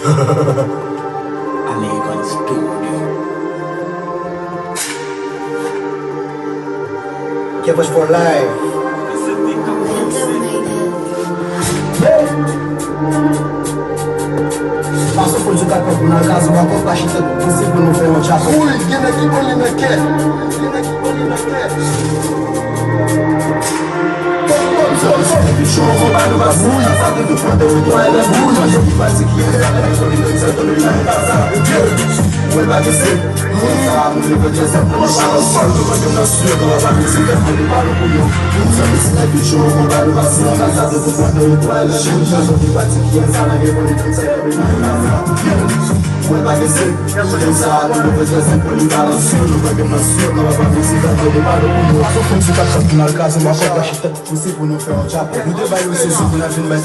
Amigo Studio. Campus for life. Passo por jogar com na casa, uma copa chita com princípio no ferro chato. Ui, quem aqui boli na quer? Quem aqui boli na quer? Bicho roubado bagulho, sabe do quanto eu tô ela muito. Mas eu que faço aqui, ela foi no centro do meu casa. Vuelve a decir, no nível de exemplo, no chão, sordo, mas eu não sei, ela vai me seguir, ele para o pulhão. Sabe se não é bicho roubado vacina, casado do quanto eu tô ela muito. Mas eu que faço aqui, ela me foi no centro do meu casa. Vuelve a decir, no nível de exemplo, ele para o pulhão. Mas eu não sei, ela vai me seguir, ele para o pulhão. Passo por jogar com na casa, uma copa chita, princípio no ferro chapo. No trabalho, eu sou na vida, mas